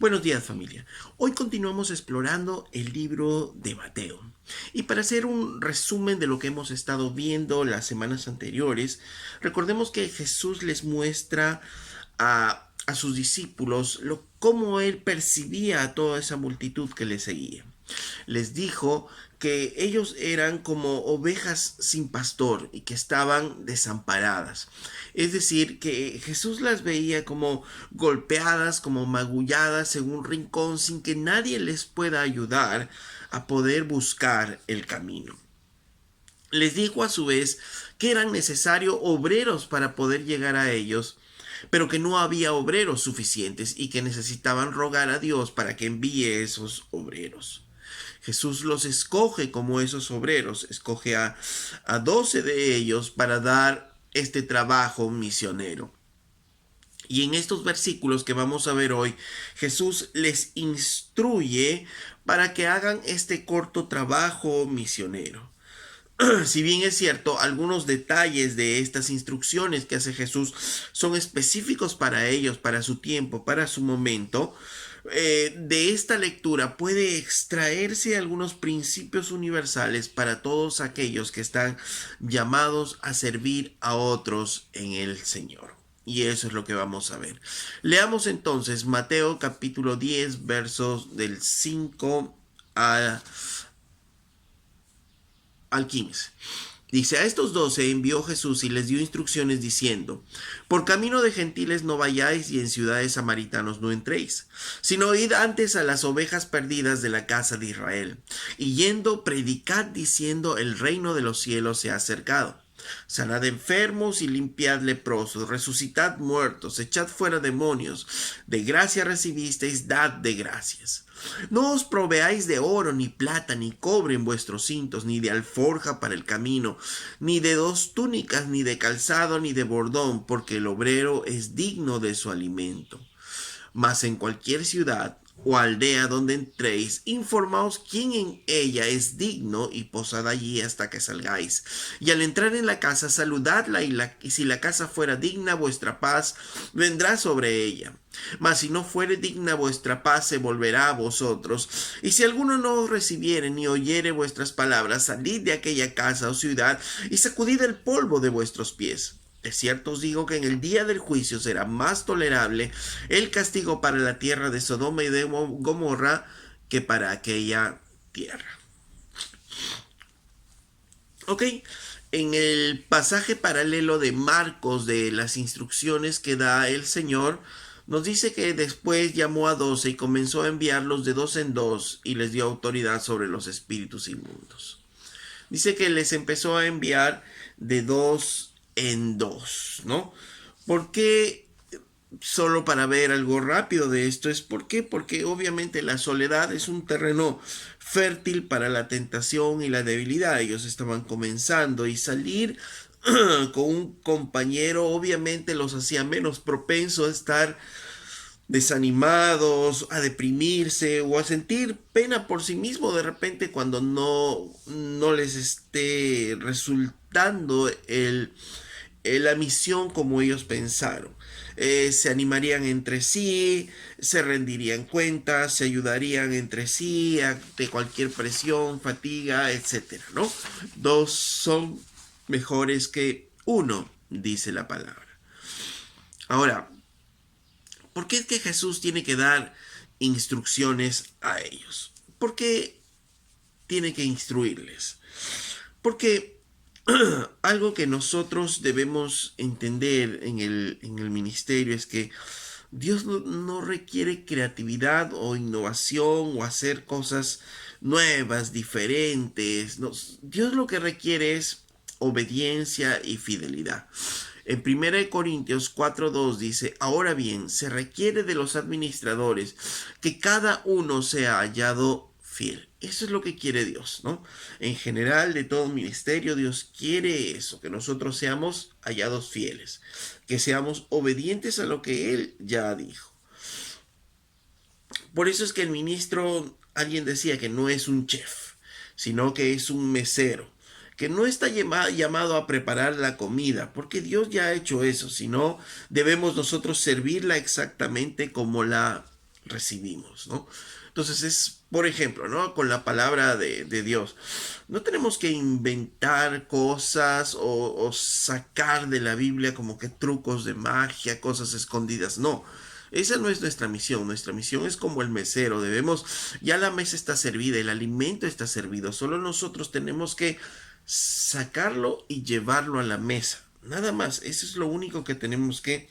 Buenos días, familia. Hoy continuamos explorando el libro de Mateo. Y para hacer un resumen de lo que hemos estado viendo las semanas anteriores, recordemos que Jesús les muestra a sus discípulos cómo él percibía a toda esa multitud que le seguía. Les dijo que ellos eran como ovejas sin pastor y que estaban desamparadas. Es decir, que Jesús las veía como golpeadas, como magulladas en un rincón sin que nadie les pueda ayudar a poder buscar el camino. Les dijo a su vez que eran necesarios obreros para poder llegar a ellos, pero que no había obreros suficientes y que necesitaban rogar a Dios para que envíe esos obreros. Jesús los escoge como esos obreros, escoge a 12 de ellos para dar este trabajo misionero. Y en estos versículos que vamos a ver hoy, Jesús les instruye para que hagan este corto trabajo misionero. Si bien es cierto, algunos detalles de estas instrucciones que hace Jesús son específicos para ellos, para su tiempo, para su momento, de esta lectura puede extraerse algunos principios universales para todos aquellos que están llamados a servir a otros en el Señor. Y eso es lo que vamos a ver. Leamos entonces Mateo capítulo 10 versos del 5 al 15. Dice, a estos 12 envió Jesús y les dio instrucciones diciendo, por camino de gentiles no vayáis y en ciudades samaritanos no entréis, sino id antes a las ovejas perdidas de la casa de Israel, y yendo predicad diciendo, el reino de los cielos se ha acercado. Sanad enfermos y limpiad leprosos, resucitad muertos, echad fuera demonios, de gracia recibisteis, dad de gracias. No os proveáis de oro, ni plata, ni cobre en vuestros cintos, ni de alforja para el camino, ni de 2 túnicas, ni de calzado, ni de bordón, porque el obrero es digno de su alimento. Mas en cualquier ciudad o aldea donde entréis, informaos quién en ella es digno y posad allí hasta que salgáis. Y al entrar en la casa, saludadla y si la casa fuera digna, vuestra paz vendrá sobre ella. Mas si no fuere digna, vuestra paz se volverá a vosotros. Y si alguno no os recibiere ni oyere vuestras palabras, salid de aquella casa o ciudad y sacudid el polvo de vuestros pies. De cierto os digo que en el día del juicio será más tolerable el castigo para la tierra de Sodoma y de Gomorra que para aquella tierra. Ok, en el pasaje paralelo de Marcos de las instrucciones que da el Señor, nos dice que después llamó a 12 y comenzó a enviarlos de 2 en 2 y les dio autoridad sobre los espíritus inmundos. Dice que les empezó a enviar de 2 en 2, ¿no? ¿Por qué? Solo para ver algo rápido de esto es ¿por qué? Porque obviamente la soledad es un terreno fértil para la tentación y la debilidad. Ellos estaban comenzando y salir con un compañero obviamente los hacía menos propensos a estar desanimados, a deprimirse o a sentir pena por sí mismo de repente cuando no les esté resultando la misión como ellos pensaron. Se animarían entre sí, se rendirían cuentas, se ayudarían entre sí ante cualquier presión, fatiga, etcétera, ¿no? 2 son mejores que 1, dice la palabra. Ahora, ¿por qué es que Jesús tiene que dar instrucciones a ellos? ¿Por qué tiene que instruirles? Porque algo que nosotros debemos entender en el ministerio es que Dios no requiere creatividad o innovación o hacer cosas nuevas, diferentes. No, Dios lo que requiere es obediencia y fidelidad. En 1 Corintios 4:2 dice, ahora bien, se requiere de los administradores que cada uno sea hallado fiel. Eso es lo que quiere Dios, ¿no? En general, de todo ministerio, Dios quiere eso, que nosotros seamos hallados fieles, que seamos obedientes a lo que Él ya dijo. Por eso es que el ministro, alguien decía que no es un chef, sino que es un mesero, que no está llamado a preparar la comida, porque Dios ya ha hecho eso, sino debemos nosotros servirla exactamente como la recibimos, ¿no? Entonces es, por ejemplo, ¿no? Con la palabra de Dios. No tenemos que inventar cosas o sacar de la Biblia como que trucos de magia, cosas escondidas. No, esa no es nuestra misión. Nuestra misión es como el mesero. Debemos, ya la mesa está servida, el alimento está servido. Solo nosotros tenemos que sacarlo y llevarlo a la mesa. Nada más, eso es lo único que tenemos que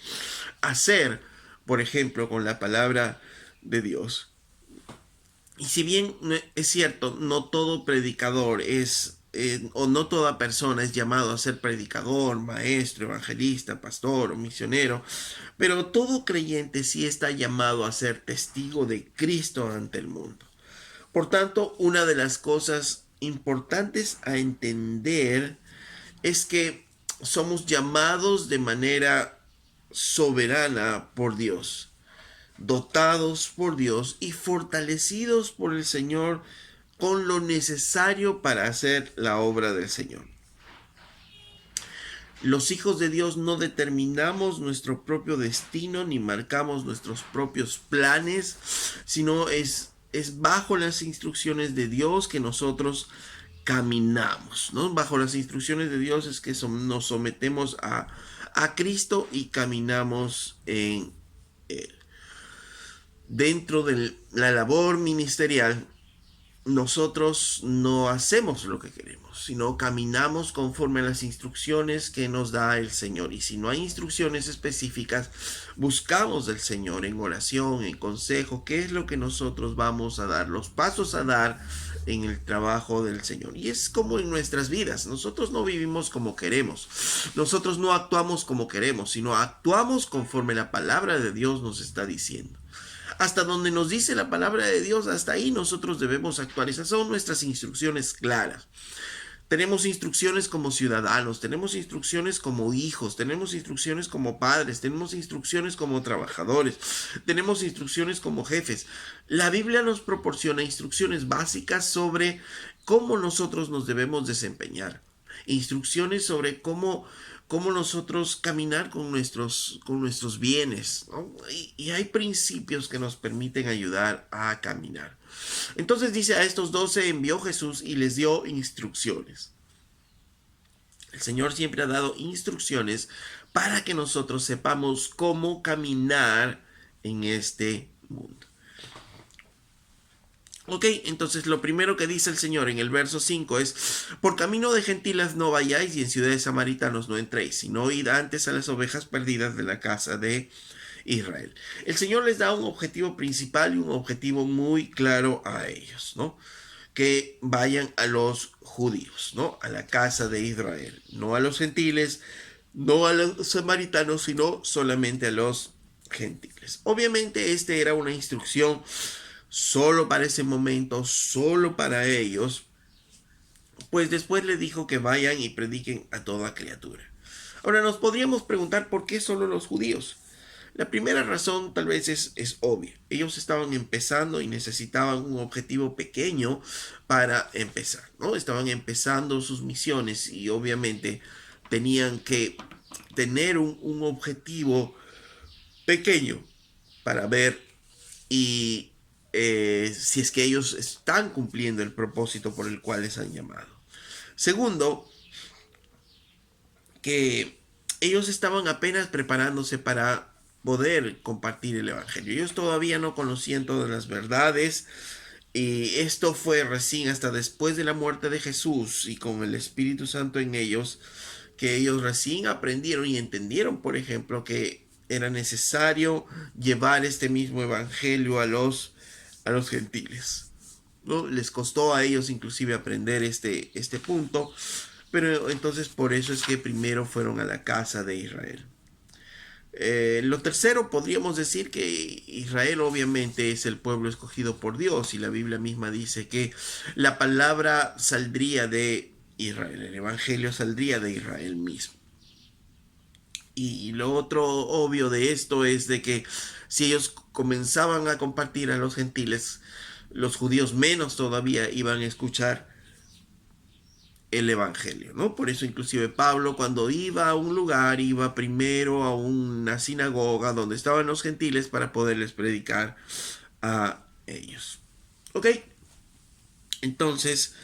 hacer, por ejemplo, con la palabra de Dios. Y si bien es cierto, no todo predicador es, o no toda persona es llamado a ser predicador, maestro, evangelista, pastor o misionero, pero todo creyente sí está llamado a ser testigo de Cristo ante el mundo. Por tanto, una de las cosas importantes a entender es que somos llamados de manera soberana por Dios, dotados por Dios y fortalecidos por el Señor con lo necesario para hacer la obra del Señor. Los hijos de Dios no determinamos nuestro propio destino ni marcamos nuestros propios planes, sino es bajo las instrucciones de Dios que nosotros caminamos, ¿no? Bajo las instrucciones de Dios es que nos sometemos a Cristo y caminamos en Él. Dentro de la labor ministerial, nosotros no hacemos lo que queremos, sino caminamos conforme a las instrucciones que nos da el Señor. Y si no hay instrucciones específicas, buscamos del Señor en oración, en consejo, qué es lo que nosotros vamos a dar, los pasos a dar en el trabajo del Señor. Y es como en nuestras vidas, nosotros no vivimos como queremos, nosotros no actuamos como queremos, sino actuamos conforme la palabra de Dios nos está diciendo. Hasta donde nos dice la palabra de Dios, hasta ahí nosotros debemos actuar. Esas son nuestras instrucciones claras. Tenemos instrucciones como ciudadanos, tenemos instrucciones como hijos, tenemos instrucciones como padres, tenemos instrucciones como trabajadores, tenemos instrucciones como jefes. La Biblia nos proporciona instrucciones básicas sobre cómo nosotros nos debemos desempeñar. Instrucciones sobre cómo nosotros caminar con nuestros bienes, ¿no? Y hay principios que nos permiten ayudar a caminar. Entonces dice, a estos 12 envió Jesús y les dio instrucciones. El Señor siempre ha dado instrucciones para que nosotros sepamos cómo caminar en este mundo. Ok, entonces lo primero que dice el Señor en el verso 5 es: por camino de gentiles no vayáis y en ciudades samaritanos no entréis, sino id antes a las ovejas perdidas de la casa de Israel. El Señor les da un objetivo principal y un objetivo muy claro a ellos, ¿no? Que vayan a los judíos, ¿no? A la casa de Israel, no a los gentiles, no a los samaritanos, sino solamente a los gentiles. Obviamente este era una instrucción solo para ese momento, solo para ellos, pues después le dijo que vayan y prediquen a toda criatura. Ahora nos podríamos preguntar por qué solo los judíos. La primera razón tal vez es obvia. Ellos estaban empezando y necesitaban un objetivo pequeño para empezar, ¿no? Estaban empezando sus misiones y obviamente tenían que tener un objetivo pequeño para ver y si es que ellos están cumpliendo el propósito por el cual les han llamado. Segundo, que ellos estaban apenas preparándose para poder compartir el Evangelio. Ellos todavía no conocían todas las verdades y esto fue recién hasta después de la muerte de Jesús y con el Espíritu Santo en ellos, que ellos recién aprendieron y entendieron, por ejemplo, que era necesario llevar este mismo Evangelio a los gentiles, ¿no? Les costó a ellos inclusive aprender este punto, pero entonces por eso es que primero fueron a la casa de Israel. Lo tercero, podríamos decir que Israel obviamente es el pueblo escogido por Dios y la Biblia misma dice que la palabra saldría de Israel, el evangelio saldría de Israel mismo. Y lo otro obvio de esto es de que si ellos comenzaban a compartir a los gentiles, los judíos menos todavía iban a escuchar el evangelio, ¿no? Por eso inclusive Pablo cuando iba a un lugar iba primero a una sinagoga donde estaban los gentiles para poderles predicar a ellos. ¿Ok? Entonces,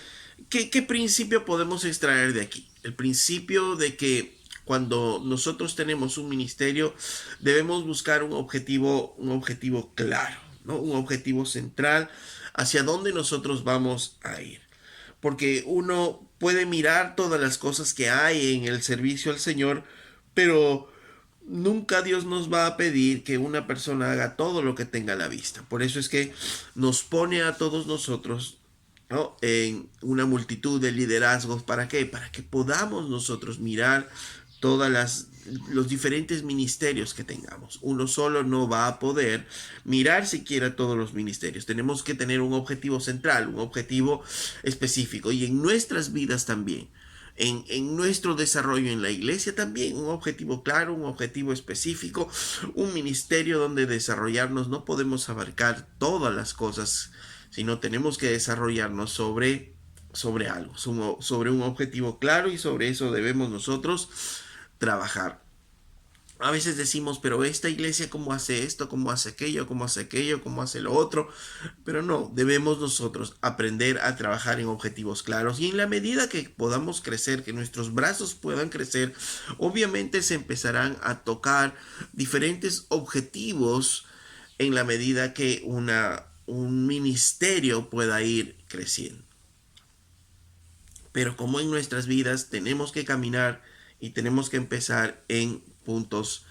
¿qué principio podemos extraer de aquí? El principio de que cuando nosotros tenemos un ministerio debemos buscar un objetivo claro, ¿no? Un objetivo central hacia dónde nosotros vamos a ir. Porque uno puede mirar todas las cosas que hay en el servicio al Señor, pero nunca Dios nos va a pedir que una persona haga todo lo que tenga a la vista. Por eso es que nos pone a todos nosotros, ¿no?, en una multitud de liderazgos. ¿Para qué? Para que podamos nosotros mirar todas los diferentes ministerios que tengamos. Uno solo no va a poder mirar siquiera todos los ministerios. Tenemos que tener un objetivo central, un objetivo específico. Y en nuestras vidas también, en nuestro desarrollo en la iglesia también, un objetivo claro, un objetivo específico, un ministerio donde desarrollarnos. No podemos abarcar todas las cosas, sino tenemos que desarrollarnos sobre algo, sobre un objetivo claro, y sobre eso debemos nosotros trabajar. A veces decimos, pero esta iglesia cómo hace esto, cómo hace aquello, cómo hace aquello, cómo hace lo otro. Pero no, debemos nosotros aprender a trabajar en objetivos claros. Y en la medida que podamos crecer, que nuestros brazos puedan crecer, obviamente se empezarán a tocar diferentes objetivos en la medida que un ministerio pueda ir creciendo. Pero como en nuestras vidas tenemos que caminar y tenemos que empezar en puntos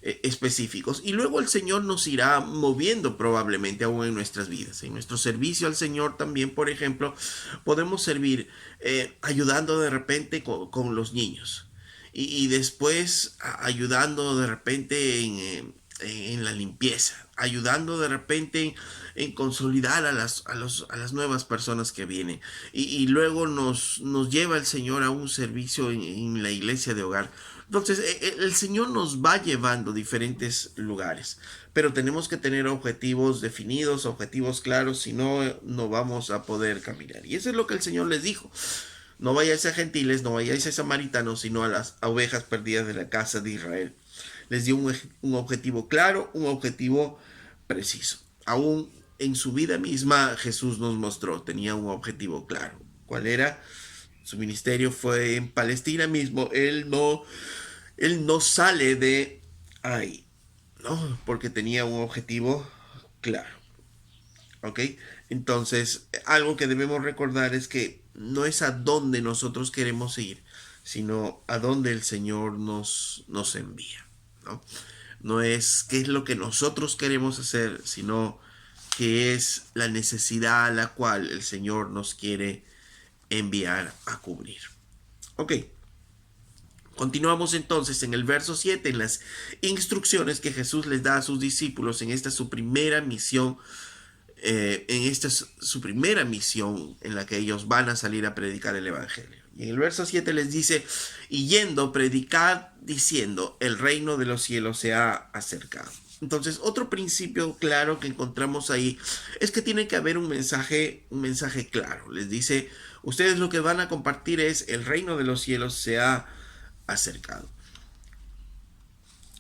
específicos, y luego el Señor nos irá moviendo probablemente aún en nuestras vidas. En nuestro servicio al Señor también, por ejemplo, podemos servir ayudando de repente con los niños, y después ayudando de repente en la limpieza, ayudando de repente en consolidar a las nuevas personas que vienen. Y luego nos lleva el Señor a un servicio en la iglesia de hogar. Entonces el Señor nos va llevando a diferentes lugares, pero tenemos que tener objetivos definidos, objetivos claros, si no, no vamos a poder caminar. Y eso es lo que el Señor les dijo: no vayáis a gentiles, no vayáis a samaritanos, sino a las ovejas perdidas de la casa de Israel. Les dio un objetivo claro, un objetivo preciso. Aún en su vida misma Jesús nos mostró, tenía un objetivo claro. ¿Cuál era? Su ministerio fue en Palestina mismo. Él no sale de ahí, ¿no? Porque tenía un objetivo claro. ¿Ok? Entonces, algo que debemos recordar es que no es a dónde nosotros queremos ir, sino a dónde el Señor nos envía, ¿no? No es qué es lo que nosotros queremos hacer, sino qué es la necesidad a la cual el Señor nos quiere enviar a cubrir. Ok. Continuamos entonces en el verso 7, en las instrucciones que Jesús les da a sus discípulos en esta su primera misión. En esta es su primera misión en la que ellos van a salir a predicar el Evangelio. Y en el verso 7 les dice: y yendo, predicad diciendo, el reino de los cielos se ha acercado. Entonces, otro principio claro que encontramos ahí es que tiene que haber un mensaje claro. Les dice: ustedes lo que van a compartir es, el reino de los cielos se ha acercado.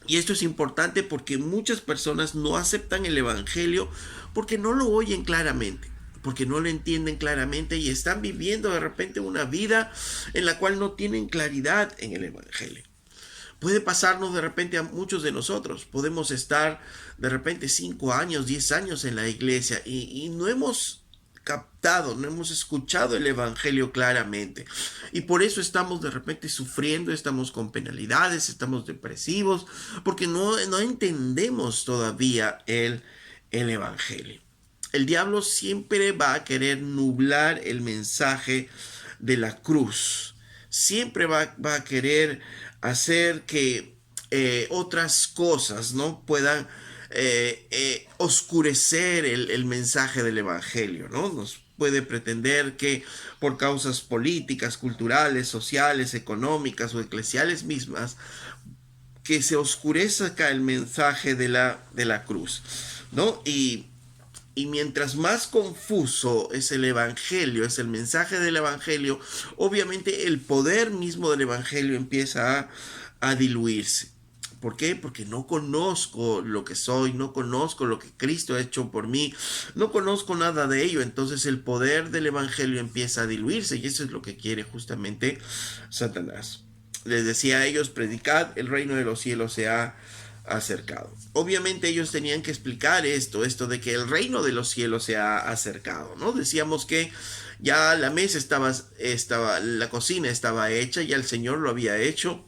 Y esto es importante porque muchas personas no aceptan el Evangelio porque no lo oyen claramente, porque no lo entienden claramente, y están viviendo de repente una vida en la cual no tienen claridad en el Evangelio. Puede pasarnos de repente a muchos de nosotros. Podemos estar de repente 5 años, 10 años en la iglesia y no hemos captado, no hemos escuchado el Evangelio claramente, y por eso estamos de repente sufriendo, estamos con penalidades, estamos depresivos, porque no entendemos todavía el Evangelio. El diablo siempre va a querer nublar el mensaje de la cruz, siempre va a querer hacer que otras cosas no puedan oscurecer el mensaje del Evangelio, ¿no? Nos puede pretender que por causas políticas, culturales, sociales, económicas o eclesiales mismas, que se oscurezca el mensaje de la cruz, ¿no? Y mientras más confuso es el Evangelio, es el mensaje del Evangelio, obviamente el poder mismo del Evangelio empieza a diluirse. ¿Por qué? Porque no conozco lo que soy, no conozco lo que Cristo ha hecho por mí, no conozco nada de ello. Entonces el poder del evangelio empieza a diluirse y eso es lo que quiere justamente Satanás. Les decía a ellos, predicad, el reino de los cielos se ha acercado. Obviamente ellos tenían que explicar esto de que el reino de los cielos se ha acercado, ¿no? Decíamos que ya la mesa estaba, la cocina estaba hecha, ya el Señor lo había hecho,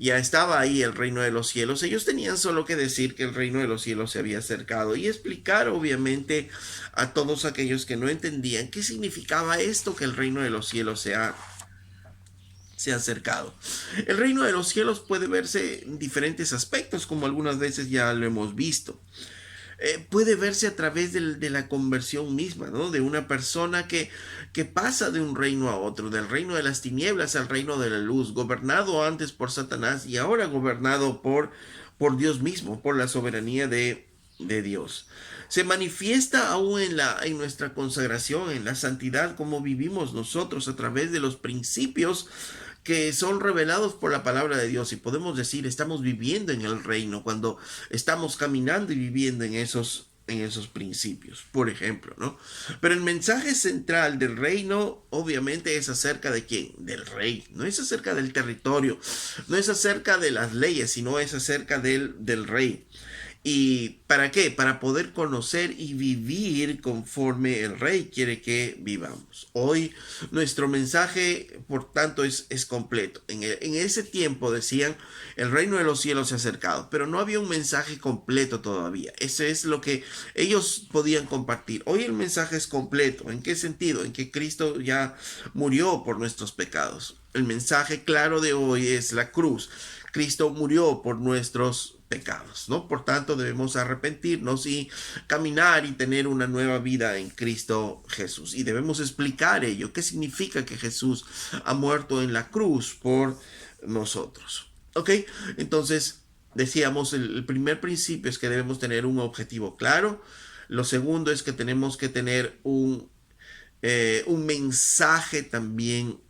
ya estaba ahí el reino de los cielos. Ellos tenían solo que decir que el reino de los cielos se había acercado y explicar obviamente a todos aquellos que no entendían qué significaba esto, que el reino de los cielos se ha acercado. El reino de los cielos puede verse en diferentes aspectos, como algunas veces ya lo hemos visto. Puede verse a través de la conversión misma, ¿no? De una persona que pasa de un reino a otro, del reino de las tinieblas al reino de la luz, gobernado antes por Satanás y ahora gobernado por Dios mismo, por la soberanía de Dios. Se manifiesta aún en nuestra consagración, en la santidad, como vivimos nosotros a través de los principios que son revelados por la palabra de Dios, y podemos decir estamos viviendo en el reino cuando estamos caminando y viviendo en esos principios, por ejemplo, ¿no? Pero el mensaje central del reino obviamente es acerca de quién, del rey, no es acerca del territorio, no es acerca de las leyes, sino es acerca del rey. ¿Y para qué? Para poder conocer y vivir conforme el Rey quiere que vivamos. Hoy nuestro mensaje, por tanto, es completo. En ese tiempo decían, el reino de los cielos se ha acercado, pero no había un mensaje completo todavía. Ese es lo que ellos podían compartir. Hoy el mensaje es completo. ¿En qué sentido? En que Cristo ya murió por nuestros pecados. El mensaje claro de hoy es la cruz. Cristo murió por nuestros pecados, ¿no? Por tanto, debemos arrepentirnos y caminar y tener una nueva vida en Cristo Jesús. Y debemos explicar ello. ¿Qué significa que Jesús ha muerto en la cruz por nosotros? ¿Ok? Entonces, decíamos, el primer principio es que debemos tener un objetivo claro. Lo segundo es que tenemos que tener un mensaje también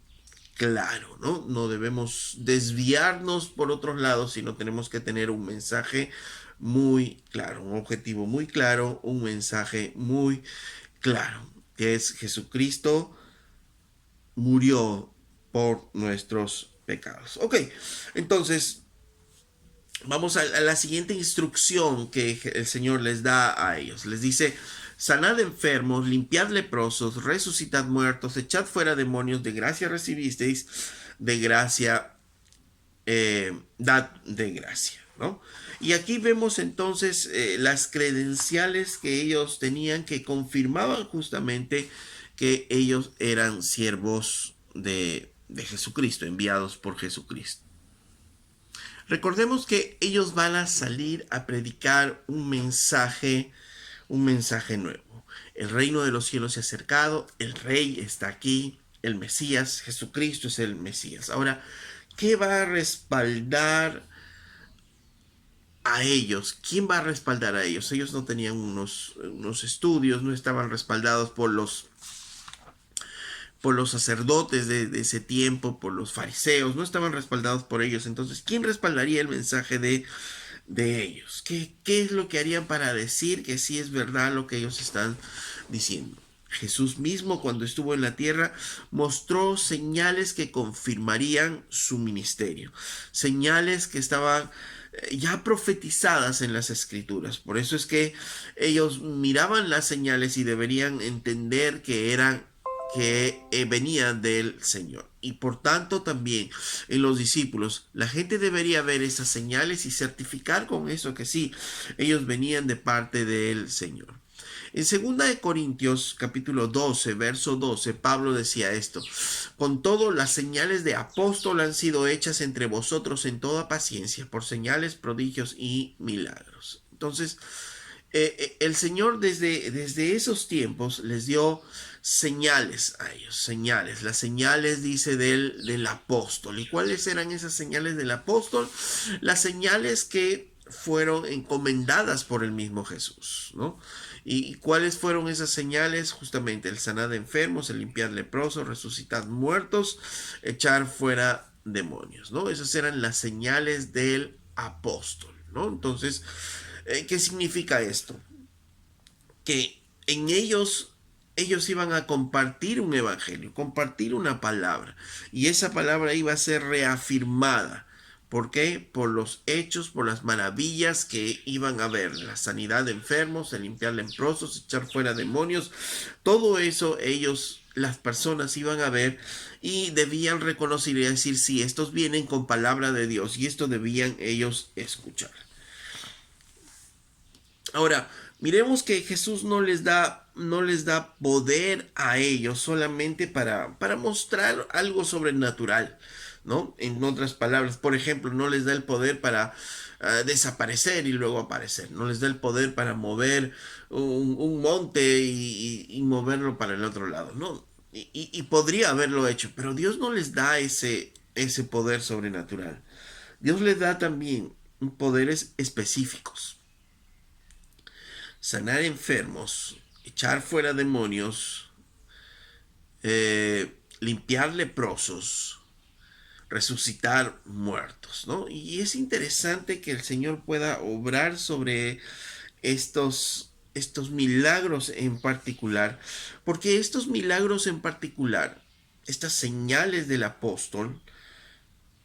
claro, ¿no? No debemos desviarnos por otros lados, sino tenemos que tener un mensaje muy claro, un objetivo muy claro, un mensaje muy claro, que es Jesucristo murió por nuestros pecados. Ok, entonces vamos a la siguiente instrucción que el Señor les da a ellos. Les dice, sanad enfermos, limpiad leprosos, resucitad muertos, echad fuera demonios, de gracia recibisteis, de gracia dad de gracia, ¿no? Y aquí vemos entonces las credenciales que ellos tenían que confirmaban justamente que ellos eran siervos de Jesucristo, enviados por Jesucristo. Recordemos que ellos van a salir a predicar un mensaje nuevo. El reino de los cielos se ha acercado, el rey está aquí, el Mesías, Jesucristo es el Mesías. Ahora, ¿qué va a respaldar a ellos? ¿Quién va a respaldar a ellos? Ellos no tenían unos estudios, no estaban respaldados por los sacerdotes de ese tiempo, por los fariseos, no estaban respaldados por ellos. Entonces, ¿quién respaldaría el mensaje de ellos? ¿Qué es lo que harían para decir que sí es verdad lo que ellos están diciendo? Jesús mismo, cuando estuvo en la tierra, mostró señales que confirmarían su ministerio, señales que estaban ya profetizadas en las escrituras. Por eso es que ellos miraban las señales y deberían entender que venían del Señor. Y por tanto también en los discípulos la gente debería ver esas señales y certificar con eso que sí, ellos venían de parte del Señor. En 2 capítulo 12, verso 12, Pablo decía esto: con todo, las señales de apóstol han sido hechas entre vosotros en toda paciencia, por señales, prodigios y milagros. Entonces, el Señor desde esos tiempos les dio señales a ellos, señales. Las señales, dice, del apóstol. ¿Y cuáles eran esas señales del apóstol? Las señales que fueron encomendadas por el mismo Jesús, ¿no? ¿Y cuáles fueron esas señales? Justamente el sanar de enfermos, el limpiar leprosos, resucitar muertos, echar fuera demonios, ¿no? Esas eran las señales del apóstol, ¿no? Entonces, ¿qué significa esto? Que en ellos iban a compartir un evangelio, compartir una palabra, y esa palabra iba a ser reafirmada. ¿Por qué? Por los hechos, por las maravillas que iban a ver, la sanidad de enfermos, el limpiar leprosos, echar fuera demonios, todo eso ellos, las personas iban a ver y debían reconocer y decir, sí, estos vienen con palabra de Dios y esto debían ellos escuchar. Ahora, miremos que Jesús no les da poder a ellos solamente para mostrar algo sobrenatural, ¿no? En otras palabras, por ejemplo, no les da el poder para desaparecer y luego aparecer, no les da el poder para mover un monte y moverlo para el otro lado, ¿no? Y podría haberlo hecho, pero Dios no les da ese poder sobrenatural. Dios les da también poderes específicos: sanar enfermos, echar fuera demonios, limpiar leprosos, resucitar muertos, ¿no? Y es interesante que el Señor pueda obrar sobre estos milagros en particular, porque estos milagros en particular, estas señales del apóstol,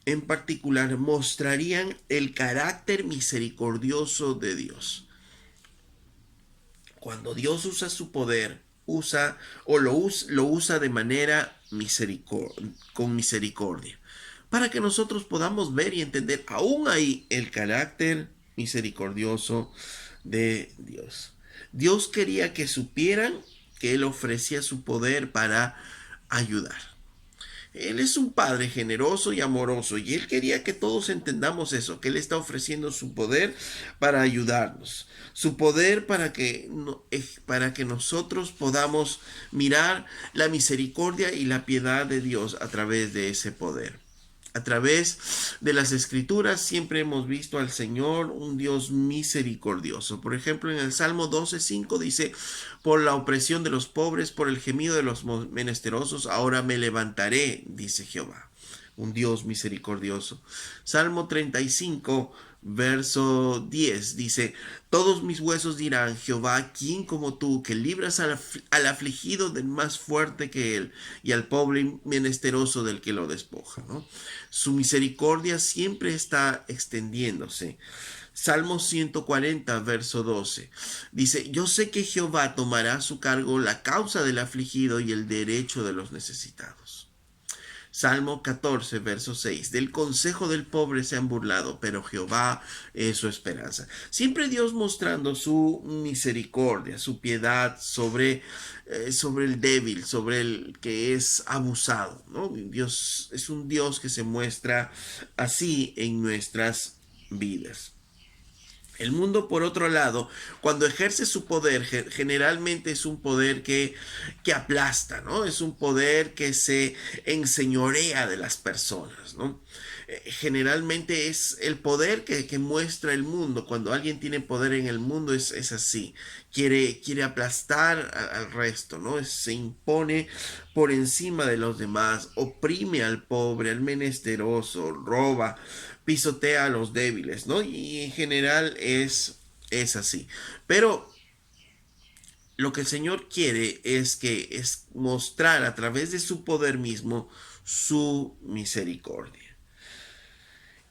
en particular mostrarían el carácter misericordioso de Dios. Cuando Dios usa su poder, lo usa de manera con misericordia, para que nosotros podamos ver y entender aún ahí el carácter misericordioso de Dios. Dios quería que supieran que Él ofrecía su poder para ayudar. Él es un padre generoso y amoroso, y Él quería que todos entendamos eso, que Él está ofreciendo su poder para ayudarnos, su poder para que nosotros podamos mirar la misericordia y la piedad de Dios a través de ese poder. A través de las escrituras siempre hemos visto al Señor un Dios misericordioso. Por ejemplo, en el Salmo 12:5 dice: por la opresión de los pobres, por el gemido de los menesterosos, ahora me levantaré, dice Jehová. Un Dios misericordioso. Salmo 35, verso 10 dice: todos mis huesos dirán, Jehová, ¿quién como tú, que libras al afligido del más fuerte que él, y al pobre menesteroso del que lo despoja, ¿no? Su misericordia siempre está extendiéndose. Salmo 140, verso 12. Dice: yo sé que Jehová tomará a su cargo la causa del afligido y el derecho de los necesitados. Salmo 14, verso 6. Del consejo del pobre se han burlado, pero Jehová es su esperanza. Siempre Dios mostrando su misericordia, su piedad sobre el débil, sobre el que es abusado, ¿no? Dios es un Dios que se muestra así en nuestras vidas. El mundo, por otro lado, cuando ejerce su poder, generalmente es un poder que aplasta, ¿no? Es un poder que se enseñorea de las personas, ¿no? Generalmente es el poder que muestra el mundo. Cuando alguien tiene poder en el mundo es así. Quiere aplastar al resto, ¿no? Se impone por encima de los demás, oprime al pobre, al menesteroso, roba, pisotea a los débiles, ¿no? Y en general es así. Pero lo que el Señor quiere es mostrar a través de su poder mismo su misericordia.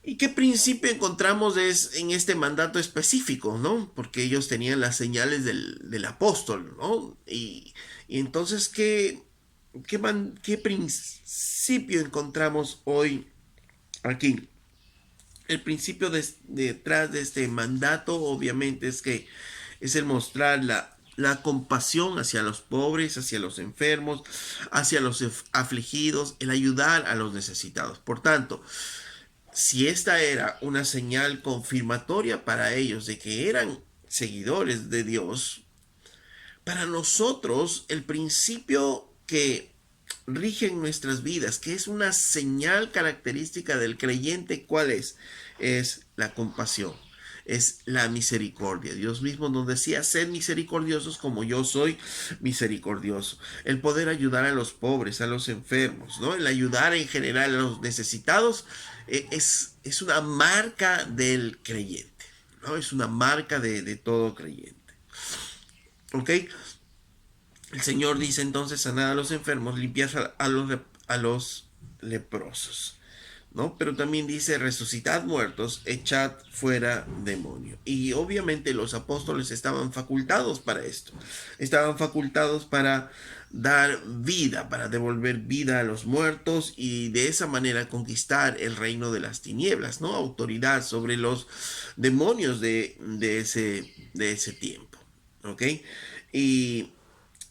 ¿Y qué principio encontramos en este mandato específico, ¿no? Porque ellos tenían las señales del apóstol, ¿no? Y entonces, ¿qué principio encontramos hoy aquí? El principio detrás de este mandato, obviamente, es el mostrar la compasión hacia los pobres, hacia los enfermos, hacia los afligidos, el ayudar a los necesitados. Por tanto, si esta era una señal confirmatoria para ellos de que eran seguidores de Dios, para nosotros el principio que rige en nuestras vidas, que es una señal característica del creyente, ¿cuál es? Es la compasión. es la misericordia. Dios mismo nos decía, sed misericordiosos como yo soy misericordioso. El poder ayudar a los pobres, a los enfermos, ¿no? El ayudar en general a los necesitados es una marca del creyente, ¿no? Es una marca de todo creyente. ¿Ok? El Señor dice entonces, sanad a los enfermos, limpiad a los leprosos, ¿no? Pero también dice, resucitad muertos, echad fuera demonio. Y obviamente los apóstoles estaban facultados para esto. Estaban facultados para dar vida, para devolver vida a los muertos y de esa manera conquistar el reino de las tinieblas, ¿no? Autoridad sobre los demonios de ese tiempo, ¿ok? Y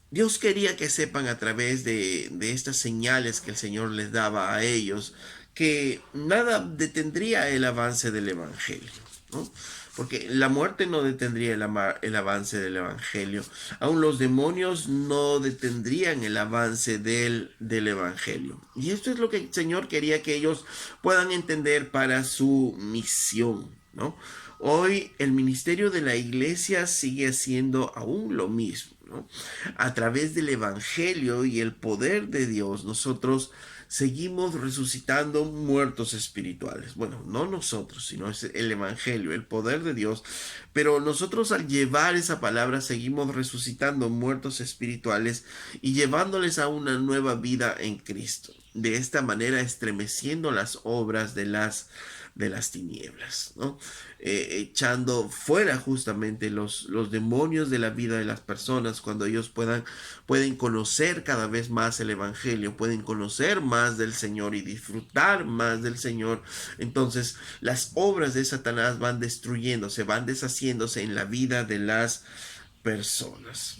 Dios quería que sepan a través de estas señales que el Señor les daba a ellos que nada detendría el avance del Evangelio, ¿no? Porque la muerte no detendría el avance del Evangelio. Aún los demonios no detendrían el avance del Evangelio. Y esto es lo que el Señor quería que ellos puedan entender para su misión, ¿no? Hoy el ministerio de la iglesia sigue haciendo aún lo mismo, ¿no? A través del Evangelio y el poder de Dios, nosotros seguimos resucitando muertos espirituales. Bueno, no nosotros, sino es el Evangelio, el poder de Dios. Pero nosotros al llevar esa palabra seguimos resucitando muertos espirituales y llevándoles a una nueva vida en Cristo. De esta manera estremeciendo las obras de las tinieblas, ¿no? Echando fuera justamente los demonios de la vida de las personas cuando ellos pueden conocer cada vez más el Evangelio, pueden conocer más del Señor y disfrutar más del Señor. Entonces las obras de Satanás van destruyéndose, van deshaciéndose en la vida de las personas.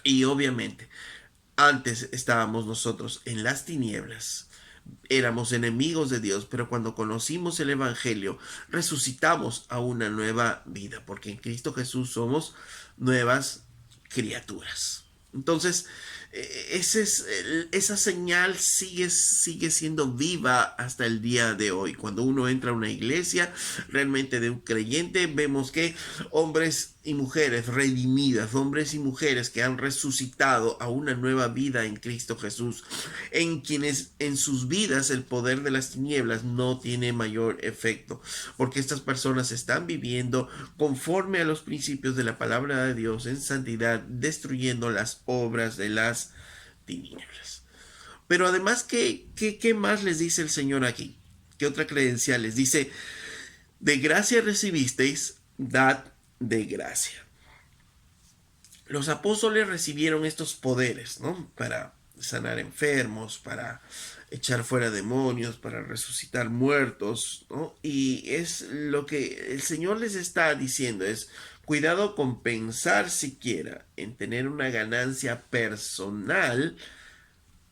Y obviamente, antes estábamos nosotros en las tinieblas, éramos enemigos de Dios, pero cuando conocimos el Evangelio, resucitamos a una nueva vida, porque en Cristo Jesús somos nuevas criaturas. Entonces, esa señal sigue siendo viva hasta el día de hoy. Cuando uno entra a una iglesia realmente de un creyente, vemos que hombres y mujeres redimidas, hombres y mujeres que han resucitado a una nueva vida en Cristo Jesús, en quienes en sus vidas el poder de las tinieblas no tiene mayor efecto, porque estas personas están viviendo conforme a los principios de la palabra de Dios en santidad, destruyendo las obras de las tinieblas. Pero además, ¿qué más les dice el Señor aquí? ¿Qué otra credencial les dice? De gracia recibisteis, dad de gracia. Los apóstoles recibieron estos poderes, ¿no? Para sanar enfermos, para echar fuera demonios, para resucitar muertos, ¿no? Y es lo que el Señor les está diciendo, es cuidado con pensar siquiera en tener una ganancia personal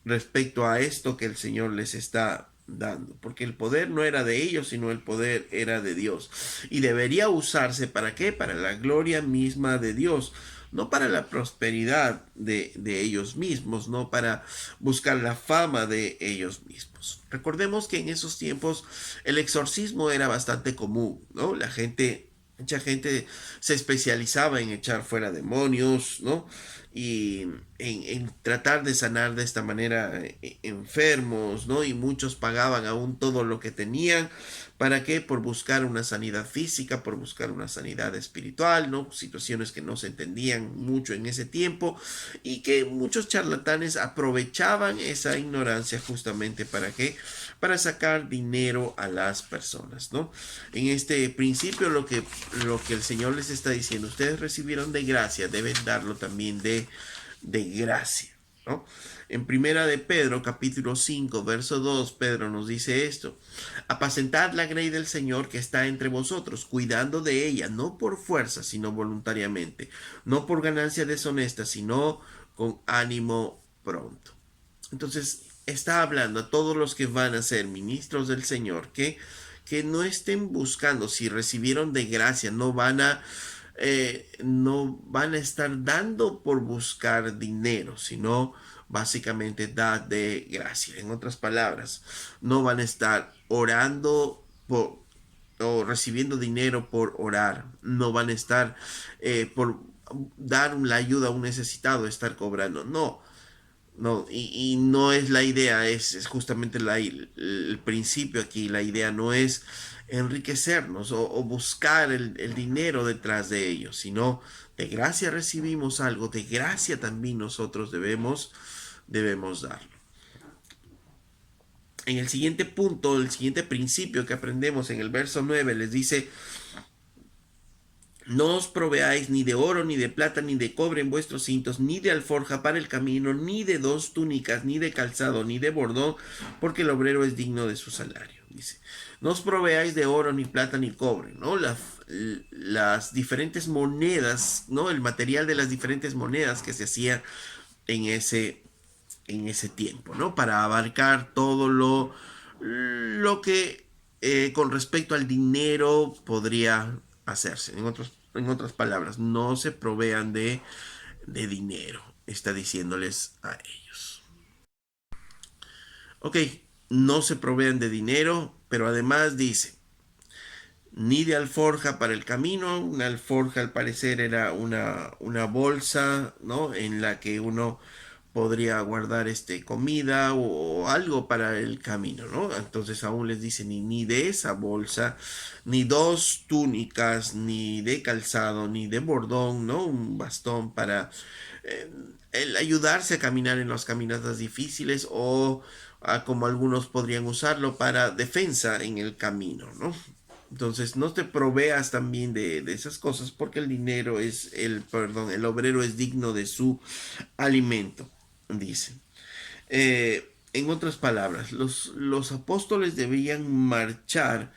respecto a esto que el Señor les está dando, porque el poder no era de ellos, sino el poder era de Dios. Y debería usarse ¿para qué? Para la gloria misma de Dios, no para la prosperidad de ellos mismos, no para buscar la fama de ellos mismos. Recordemos que en esos tiempos el exorcismo era bastante común, ¿no? Mucha gente se especializaba en echar fuera demonios, ¿no? Y en tratar de sanar de esta manera enfermos, ¿no? Y muchos pagaban aún todo lo que tenían. ¿Para qué? Por buscar una sanidad física, por buscar una sanidad espiritual, ¿no? Situaciones que no se entendían mucho en ese tiempo y que muchos charlatanes aprovechaban esa ignorancia justamente ¿para qué? Para sacar dinero a las personas, ¿no? En este principio lo que el Señor les está diciendo, ustedes recibieron de gracia, deben darlo también de gracia, ¿no? En primera de Pedro, capítulo 5, verso 2, Pedro nos dice esto: apacentad la grey del Señor que está entre vosotros, cuidando de ella, no por fuerza, sino voluntariamente, no por ganancia deshonesta, sino con ánimo pronto. Entonces, está hablando a todos los que van a ser ministros del Señor, que no estén buscando, si recibieron de gracia, no van a estar dando por buscar dinero, sino básicamente da de gracia. En otras palabras, no van a estar orando o recibiendo dinero por orar, no van a estar por dar la ayuda a un necesitado, estar cobrando, no. No, y no es la idea, es justamente el principio aquí. La idea no es enriquecernos o buscar el dinero detrás de ellos, sino de gracia recibimos algo, de gracia también nosotros debemos darlo. En el siguiente punto, el siguiente principio que aprendemos en el verso 9 les dice: no os proveáis ni de oro, ni de plata, ni de cobre en vuestros cintos, ni de alforja para el camino, ni de dos túnicas, ni de calzado, ni de bordón, porque el obrero es digno de su salario. Dice, no os proveáis de oro, ni plata, ni cobre, ¿no? Las diferentes monedas, ¿no? El material de las diferentes monedas que se hacía en ese tiempo, ¿no? Para abarcar todo lo que con respecto al dinero podría hacerse. En otras palabras, no se provean de dinero, está diciéndoles a ellos. Ok, no se provean de dinero, pero además dice, ni de alforja para el camino. Una alforja al parecer era una bolsa, ¿no? En la que uno podría guardar comida o algo para el camino, ¿no? Entonces aún les dice ni de esa bolsa, ni dos túnicas, ni de calzado, ni de bordón, ¿no? Un bastón para eh, el ayudarse a caminar en las caminatas difíciles o como algunos podrían usarlo para defensa en el camino, ¿no? Entonces no te proveas también de esas cosas porque el dinero el obrero es digno de su alimento, dice. En otras palabras, los apóstoles debían marchar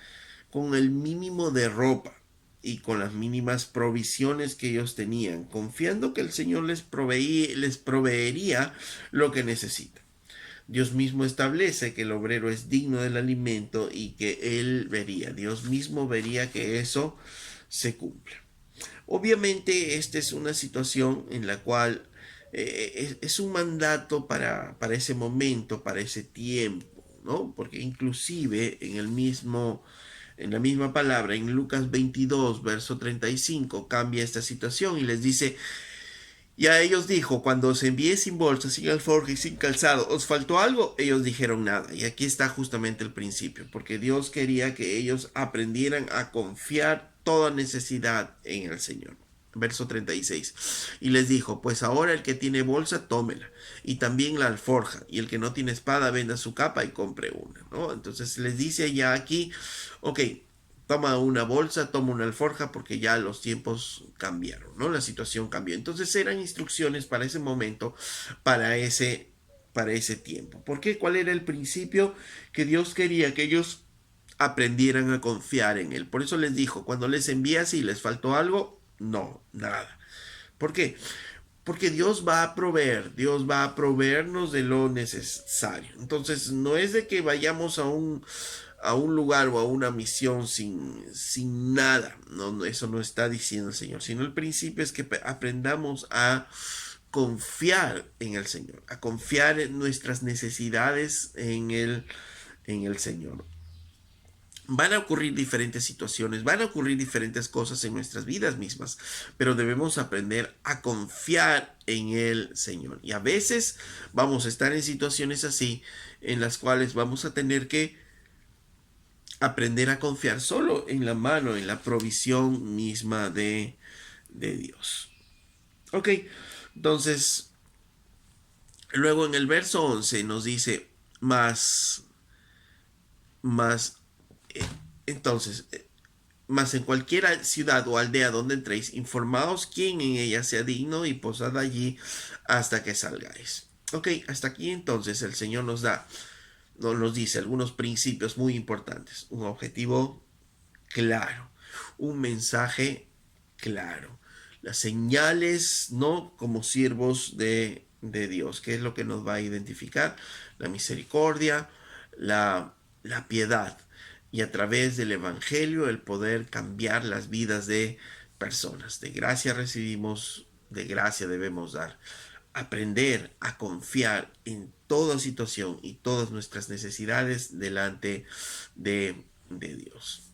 con el mínimo de ropa y con las mínimas provisiones que ellos tenían, confiando que el Señor les proveería lo que necesitan. Dios mismo establece que el obrero es digno del alimento y que Dios mismo vería que eso se cumpla. Obviamente esta es una situación en la cual es un mandato para ese momento, para ese tiempo, ¿no? Porque inclusive en la misma palabra, en Lucas 22, verso 35, cambia esta situación y les dice: y a ellos dijo, cuando os envié sin bolsa, sin alforja y sin calzado, ¿os faltó algo? Ellos dijeron nada. Y aquí está justamente el principio, porque Dios quería que ellos aprendieran a confiar toda necesidad en el Señor. Verso 36. Y les dijo, pues ahora el que tiene bolsa, tómela, y también la alforja, y el que no tiene espada, venda su capa y compre una, ¿no? Entonces les dice ya aquí, ok, toma una bolsa, toma una alforja, porque ya los tiempos cambiaron, ¿no? La situación cambió. Entonces eran instrucciones para ese momento, para ese tiempo. ¿Por qué? ¿Cuál era el principio? Que Dios quería que ellos aprendieran a confiar en Él. Por eso les dijo, cuando les envías y les faltó algo, no, nada. ¿Por qué? Porque Dios va a proveernos de lo necesario. Entonces, no es de que vayamos a un lugar o a una misión sin nada. No, eso no está diciendo el Señor, sino el principio es que aprendamos a confiar en el Señor, a confiar en nuestras necesidades en el Señor. Van a ocurrir diferentes situaciones, van a ocurrir diferentes cosas en nuestras vidas mismas, pero debemos aprender a confiar en el Señor. Y a veces vamos a estar en situaciones así, en las cuales vamos a tener que aprender a confiar solo en la mano, en la provisión misma de Dios. Ok, entonces, luego en el verso 11 nos dice, más, eh, entonces, mas en cualquier ciudad o aldea donde entréis, informaos quién en ella sea digno y posad allí hasta que salgáis. Ok, hasta aquí entonces el Señor nos dice algunos principios muy importantes. Un objetivo claro, un mensaje claro. Las señales, ¿no? Como siervos de Dios, ¿qué es lo que nos va a identificar? La misericordia, la piedad y a través del Evangelio el poder cambiar las vidas de personas. De gracia recibimos, de gracia debemos dar. Aprender a confiar en toda situación y todas nuestras necesidades delante de Dios.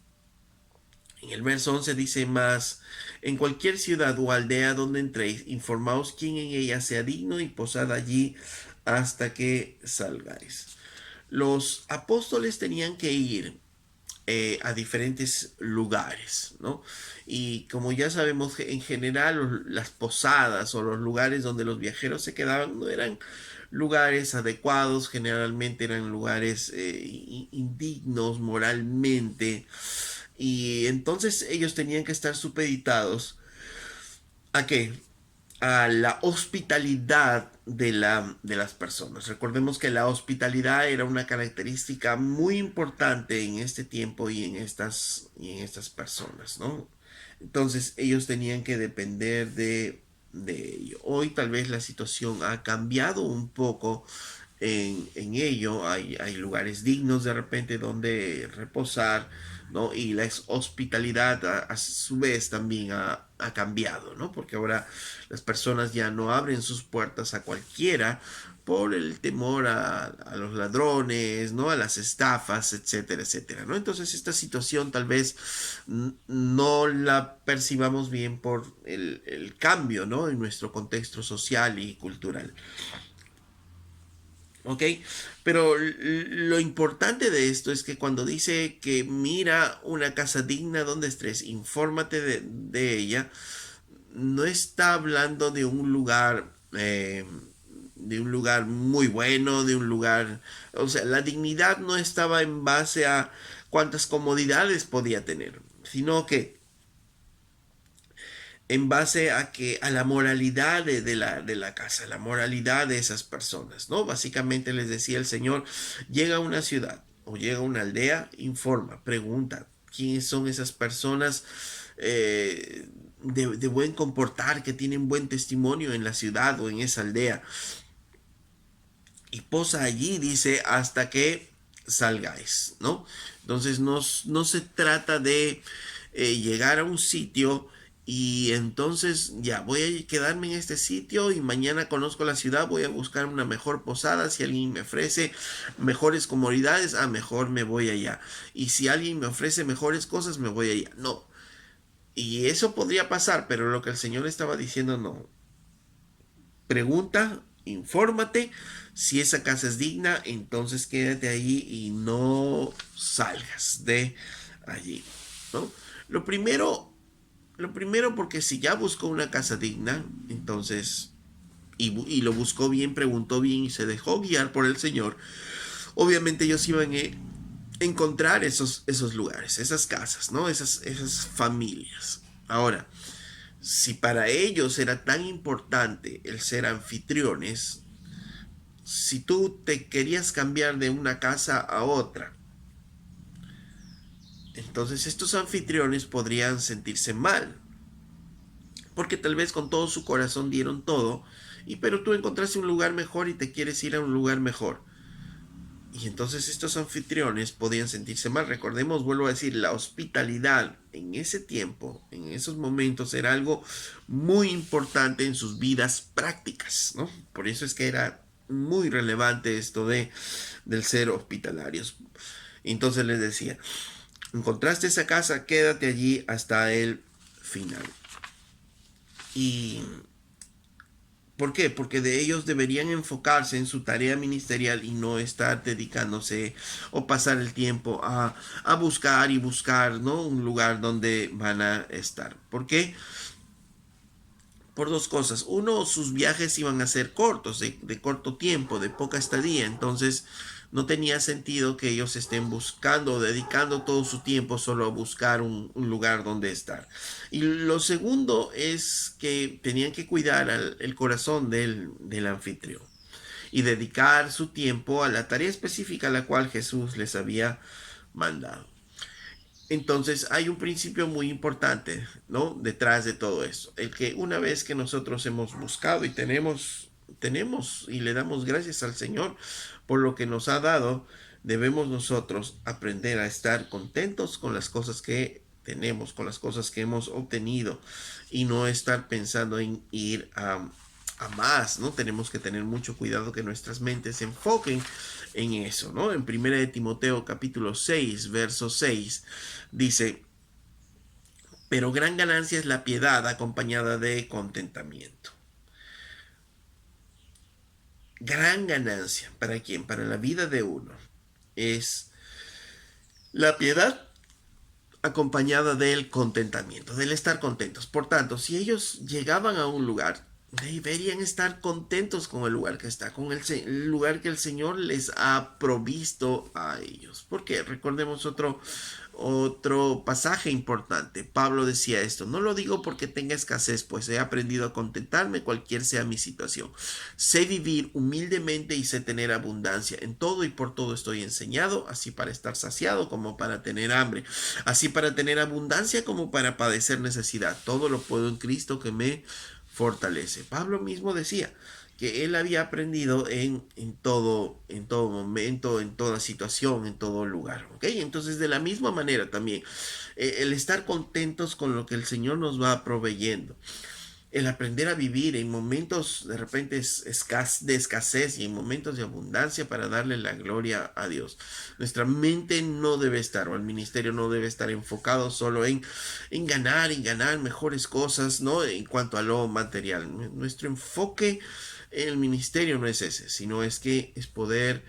En el verso 11 dice más, en cualquier ciudad o aldea donde entréis, informaos quién en ella sea digno y posad allí hasta que salgáis. Los apóstoles tenían que ir a diferentes lugares, ¿no? Y como ya sabemos, en general las posadas o los lugares donde los viajeros se quedaban no eran lugares adecuados, generalmente eran lugares indignos moralmente, y entonces ellos tenían que estar supeditados ¿a qué? A la hospitalidad de las personas. Recordemos que la hospitalidad era una característica muy importante en este tiempo y en estas personas, ¿no? Entonces ellos tenían que depender de ello. Hoy tal vez la situación ha cambiado un poco en ello. Hay lugares dignos de repente donde reposar, ¿no? Y la hospitalidad a su vez también ha cambiado, ¿no? Porque ahora las personas ya no abren sus puertas a cualquiera por el temor a los ladrones, ¿no? A las estafas, etcétera, etcétera, ¿no? Entonces esta situación tal vez no la percibamos bien por el cambio, ¿no? En nuestro contexto social y cultural. ¿Ok? Pero lo importante de esto es que cuando dice que mira una casa digna donde estés, infórmate de ella, no está hablando de un lugar muy bueno, de un lugar, o sea, la dignidad no estaba en base a cuántas comodidades podía tener, sino que en base a que a la moralidad de la casa, la moralidad de esas personas, ¿no? Básicamente les decía el Señor, llega a una ciudad o llega a una aldea, informa, pregunta quiénes son esas personas de buen comportar, que tienen buen testimonio en la ciudad o en esa aldea. Y posa allí, dice, hasta que salgáis, ¿no? Entonces no se trata de llegar a un sitio y entonces ya voy a quedarme en este sitio y mañana conozco la ciudad, voy a buscar una mejor posada, si alguien me ofrece mejores comodidades, mejor me voy allá. Y si alguien me ofrece mejores cosas, me voy allá. No. Y eso podría pasar, pero lo que el Señor estaba diciendo no. Pregunta, infórmate. Si esa casa es digna, entonces quédate ahí y no salgas de allí, ¿no? Lo primero, lo primero porque si ya buscó una casa digna, entonces, y lo buscó bien, preguntó bien y se dejó guiar por el Señor, obviamente ellos iban a encontrar esos lugares, esas casas, ¿no? Esas familias. Ahora, si para ellos era tan importante el ser anfitriones, si tú te querías cambiar de una casa a otra, entonces estos anfitriones podrían sentirse mal, porque tal vez con todo su corazón dieron todo, y pero tú encontraste un lugar mejor y te quieres ir a un lugar mejor. Y entonces estos anfitriones podían sentirse mal. Recordemos, vuelvo a decir, la hospitalidad en ese tiempo, en esos momentos, era algo muy importante en sus vidas prácticas, ¿no? Por eso es que era muy relevante esto del ser hospitalarios. Entonces les decía, encontraste esa casa, quédate allí hasta el final. Y ¿por qué? Porque de ellos deberían enfocarse en su tarea ministerial y no estar dedicándose o pasar el tiempo a buscar y buscar, ¿no? Un lugar donde van a estar. ¿Por qué? Por dos cosas. Uno, sus viajes iban a ser cortos, de corto tiempo, de poca estadía. Entonces, no tenía sentido que ellos estén buscando, dedicando todo su tiempo solo a buscar un lugar donde estar. Y lo segundo es que tenían que cuidar el corazón del anfitrión y dedicar su tiempo a la tarea específica a la cual Jesús les había mandado. Entonces hay un principio muy importante, ¿no? Detrás de todo esto. El que una vez que nosotros hemos buscado y tenemos y le damos gracias al Señor por lo que nos ha dado, debemos nosotros aprender a estar contentos con las cosas que tenemos, con las cosas que hemos obtenido y no estar pensando en ir a más, ¿no? Tenemos que tener mucho cuidado que nuestras mentes se enfoquen en eso, ¿no? En 1 de Timoteo capítulo 6, verso 6, dice, Pero gran ganancia es la piedad acompañada de contentamiento. Gran ganancia, ¿para quién? Para la vida de uno. Es la piedad acompañada del contentamiento, del estar contentos. Por tanto, si ellos llegaban a un lugar, deberían estar contentos con el lugar que está, con el lugar que el Señor les ha provisto a ellos. Porque recordemos otro pasaje importante. Pablo decía esto: no lo digo porque tenga escasez, pues he aprendido a contentarme cualquier sea mi situación. Sé vivir humildemente y sé tener abundancia. En todo y por todo estoy enseñado, así para estar saciado como para tener hambre, así para tener abundancia como para padecer necesidad. Todo lo puedo en Cristo que me fortalece. Pablo mismo decía que él había aprendido en todo momento, en toda situación, en todo lugar. ¿Ok? Entonces, de la misma manera también, el estar contentos con lo que el Señor nos va proveyendo, el aprender a vivir en momentos de repente de escasez y en momentos de abundancia para darle la gloria a Dios. Nuestra mente no debe estar, o el ministerio no debe estar enfocado solo en ganar mejores cosas, ¿no? En cuanto a lo material. Nuestro enfoque en el ministerio no es ese, sino es poder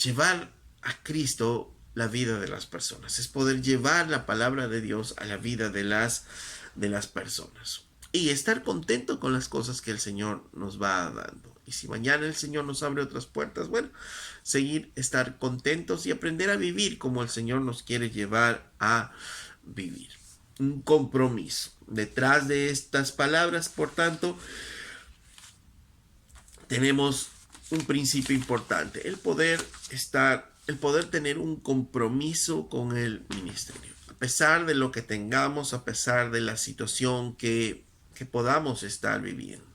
llevar a Cristo la vida de las personas, es poder llevar la palabra de Dios a la vida de las personas y estar contento con las cosas que el Señor nos va dando. Y si mañana el Señor nos abre otras puertas, bueno, estar contentos y aprender a vivir como el Señor nos quiere llevar a vivir. Un compromiso. Detrás de estas palabras, por tanto, tenemos un principio importante: el poder tener un compromiso con el ministerio. A pesar de lo que tengamos, a pesar de la situación que podamos estar viviendo.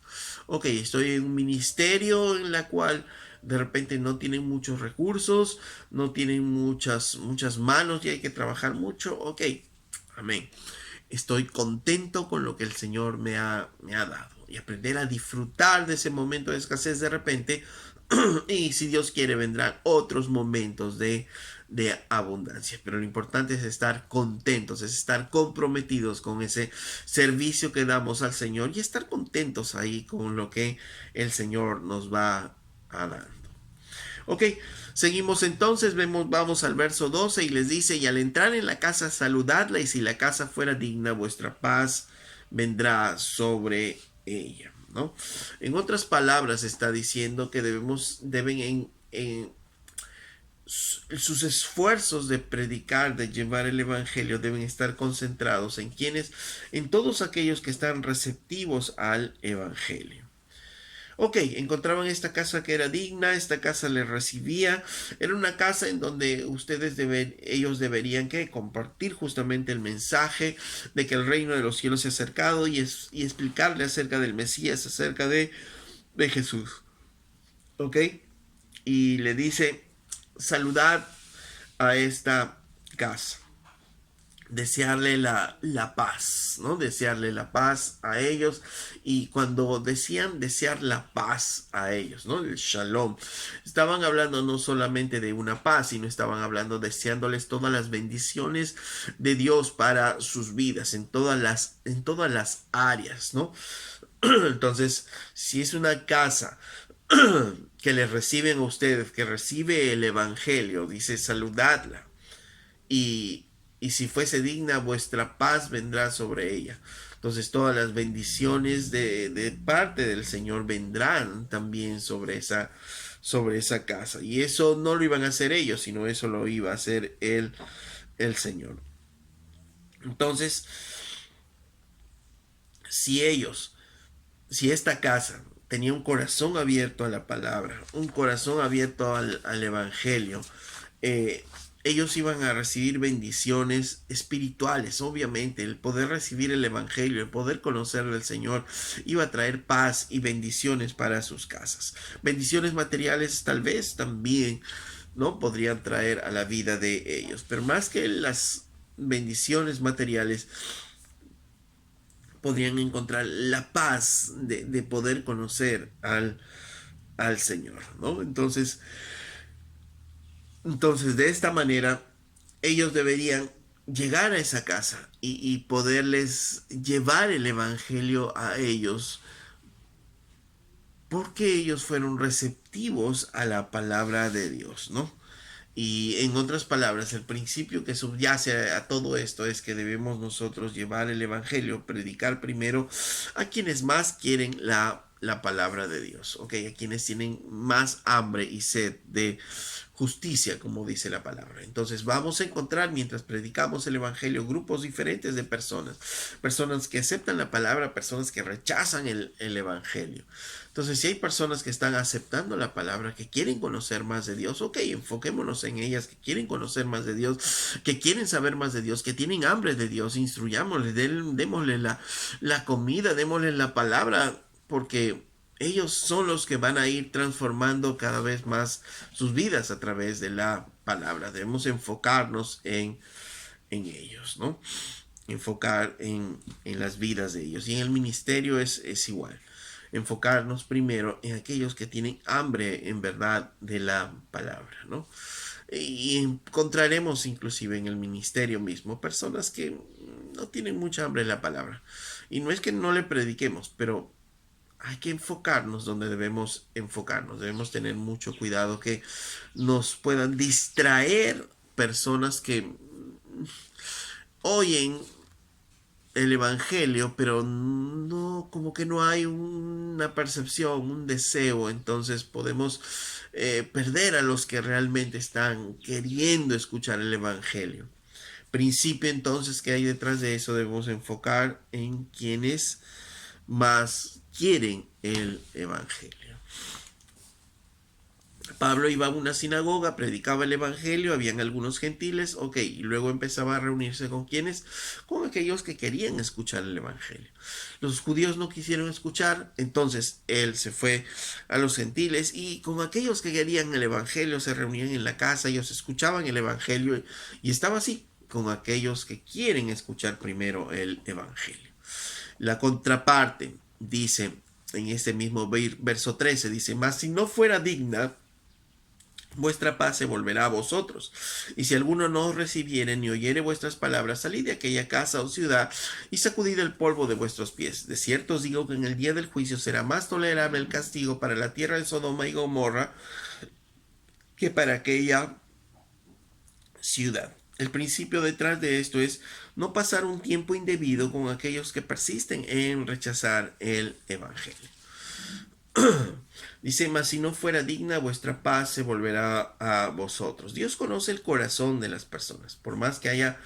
Ok, estoy en un ministerio en la cual de repente no tienen muchos recursos, no tienen muchas manos y hay que trabajar mucho. Ok, amén. Estoy contento con lo que el Señor me ha dado y aprender a disfrutar de ese momento de escasez de repente. Y si Dios quiere, vendrán otros momentos de abundancia. Pero lo importante es estar contentos, es estar comprometidos con ese servicio que damos al Señor y estar contentos ahí con lo que el Señor nos va a dar. Ok, seguimos entonces, vamos al verso 12 y les dice: y al entrar en la casa saludadla, y si la casa fuera digna, vuestra paz vendrá sobre ella, ¿no? En otras palabras está diciendo que deben en sus esfuerzos de predicar, de llevar el evangelio, deben estar concentrados en en todos aquellos que están receptivos al evangelio. Ok, encontraban esta casa que era digna, esta casa les recibía, era una casa en donde ellos deberían que compartir justamente el mensaje de que el reino de los cielos se ha acercado y explicarle acerca del Mesías, acerca de Jesús. Ok, y le dice: saludad a esta casa. Desearle la paz, ¿no? Desearle la paz a ellos. Y cuando decían desear la paz a ellos, ¿no? El shalom, estaban hablando no solamente de una paz, sino estaban hablando deseándoles todas las bendiciones de Dios para sus vidas, en todas las áreas, ¿no? Entonces, si es una casa que les reciben a ustedes, que recibe el evangelio, dice: saludadla. Y si fuese digna, vuestra paz vendrá sobre ella. Entonces todas las bendiciones de parte del Señor vendrán también sobre esa casa. Y eso no lo iban a hacer ellos, sino eso lo iba a hacer el Señor. Entonces, si esta casa tenía un corazón abierto a la palabra, un corazón abierto al Evangelio, ellos iban a recibir bendiciones espirituales. Obviamente el poder recibir el Evangelio, el poder conocer al Señor, iba a traer paz y bendiciones para sus casas. Bendiciones materiales tal vez también, ¿no? Podrían traer a la vida de ellos, pero más que las bendiciones materiales, podrían encontrar la paz de poder conocer al Señor, ¿no? Entonces, de esta manera, ellos deberían llegar a esa casa y poderles llevar el evangelio a ellos, porque ellos fueron receptivos a la palabra de Dios, ¿no? Y en otras palabras, el principio que subyace a todo esto es que debemos nosotros llevar el evangelio, predicar primero a quienes más quieren la palabra de Dios, ¿ok? A quienes tienen más hambre y sed de justicia, como dice la palabra. Entonces vamos a encontrar, mientras predicamos el evangelio, grupos diferentes de personas, personas que aceptan la palabra, personas que rechazan el evangelio. Entonces, si hay personas que están aceptando la palabra, que quieren conocer más de Dios, ok, enfoquémonos en ellas, que quieren conocer más de Dios, que quieren saber más de Dios, que tienen hambre de Dios, instruyámosles, démosle la comida, démosle la palabra, porque ellos son los que van a ir transformando cada vez más sus vidas a través de la palabra. Debemos enfocarnos en ellos, ¿no? Enfocar en las vidas de ellos. Y en el ministerio es igual. Enfocarnos primero en aquellos que tienen hambre en verdad de la palabra, ¿no? Y encontraremos inclusive en el ministerio mismo personas que no tienen mucha hambre de la palabra. Y no es que no le prediquemos, pero hay que enfocarnos donde debemos enfocarnos. Debemos tener mucho cuidado que nos puedan distraer personas que oyen el evangelio, pero no, como que no hay una percepción, un deseo, entonces podemos perder a los que realmente están queriendo escuchar el evangelio. Principio entonces que hay detrás de eso, debemos enfocar en quienes más quieren el evangelio. Pablo iba a una sinagoga, predicaba el evangelio, habían algunos gentiles, ok, y luego empezaba a reunirse con quienes, con aquellos que querían escuchar el evangelio. Los judíos no quisieron escuchar, entonces él se fue a los gentiles y con aquellos que querían el evangelio se reunían en la casa, ellos escuchaban el evangelio y estaba así con aquellos que quieren escuchar primero el evangelio. La contraparte dice en este mismo verso 13, dice, mas si no fuera digna, vuestra paz se volverá a vosotros. Y si alguno no os recibiere ni oyere vuestras palabras, salid de aquella casa o ciudad y sacudid el polvo de vuestros pies. De cierto os digo que en el día del juicio será más tolerable el castigo para la tierra de Sodoma y Gomorra que para aquella ciudad. El principio detrás de esto es no pasar un tiempo indebido con aquellos que persisten en rechazar el evangelio. Dice, mas si no fuera digna, vuestra paz se volverá a vosotros. Dios conoce el corazón de las personas. Por más que haya,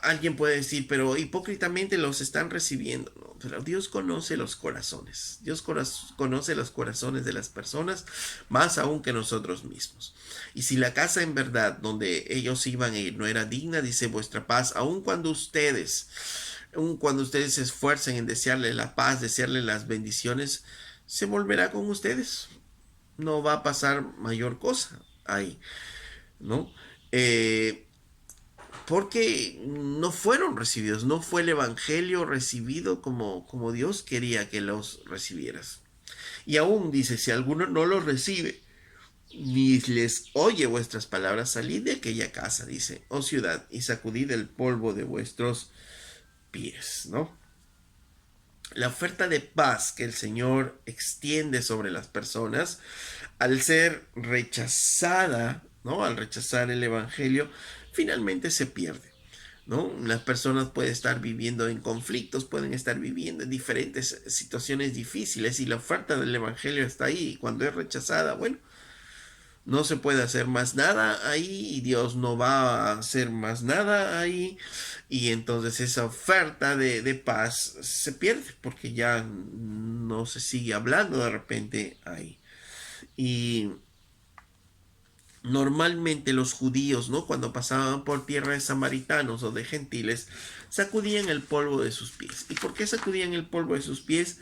alguien puede decir, pero hipócritamente los están recibiendo. No, pero Dios conoce los corazones. Dios conoce los corazones de las personas, más aún que nosotros mismos. Y si la casa en verdad donde ellos iban a ir no era digna, dice vuestra paz, aun cuando ustedes se esfuercen en desearle la paz, desearle las bendiciones, se volverá con ustedes. No va a pasar mayor cosa ahí, ¿no? Porque no fueron recibidos, no fue el evangelio recibido como Dios quería que los recibieras. Y aún dice, si alguno no los recibe, ni les oye vuestras palabras, salid de aquella casa, dice, oh ciudad, y sacudid el polvo de vuestros pies, ¿no? La oferta de paz que el Señor extiende sobre las personas, al ser rechazada, ¿no? Al rechazar el Evangelio, finalmente se pierde, ¿no? Las personas pueden estar viviendo en conflictos, pueden estar viviendo en diferentes situaciones difíciles y la oferta del Evangelio está ahí. Y cuando es rechazada, bueno, no se puede hacer más nada ahí y Dios no va a hacer más nada ahí y entonces esa oferta de paz se pierde porque ya no se sigue hablando de repente ahí. Y normalmente los judíos, ¿no? Cuando pasaban por tierra de samaritanos o de gentiles, sacudían el polvo de sus pies. ¿Y por qué sacudían el polvo de sus pies?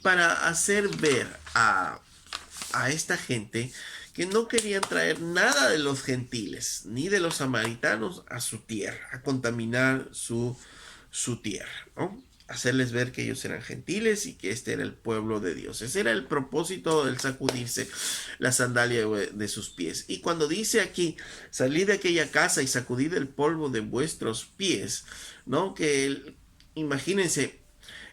Para hacer ver a esta gente que no querían traer nada de los gentiles ni de los samaritanos a su tierra, a contaminar su tierra, ¿no? hacerles ver que ellos eran gentiles y que este era el pueblo de Dios. Ese era el propósito del sacudirse la sandalia de sus pies. Y cuando dice aquí, salid de aquella casa y sacudid el polvo de vuestros pies, ¿no? Imagínense,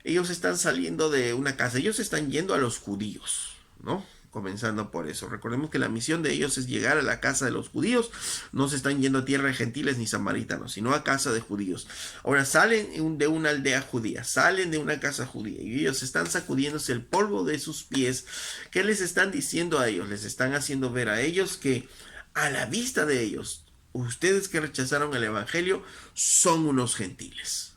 ellos están saliendo de una casa, ellos están yendo a los judíos, ¿no? Comenzando por eso. Recordemos que la misión de ellos es llegar a la casa de los judíos. No se están yendo a tierra de gentiles ni samaritanos, sino a casa de judíos. Ahora salen de una aldea judía, salen de una casa judía y ellos están sacudiéndose el polvo de sus pies. ¿Qué les están diciendo a ellos? Les están haciendo ver a ellos que a la vista de ellos, ustedes que rechazaron el evangelio son unos gentiles,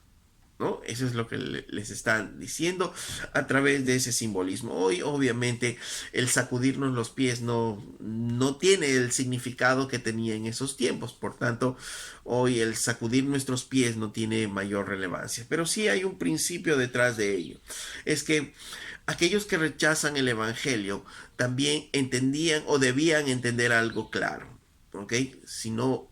¿no? Eso es lo que les están diciendo a través de ese simbolismo. Hoy, obviamente, el sacudirnos los pies no tiene el significado que tenía en esos tiempos. Por tanto, hoy el sacudir nuestros pies no tiene mayor relevancia. Pero sí hay un principio detrás de ello. Es que aquellos que rechazan el evangelio también entendían o debían entender algo claro. ¿Ok? Si no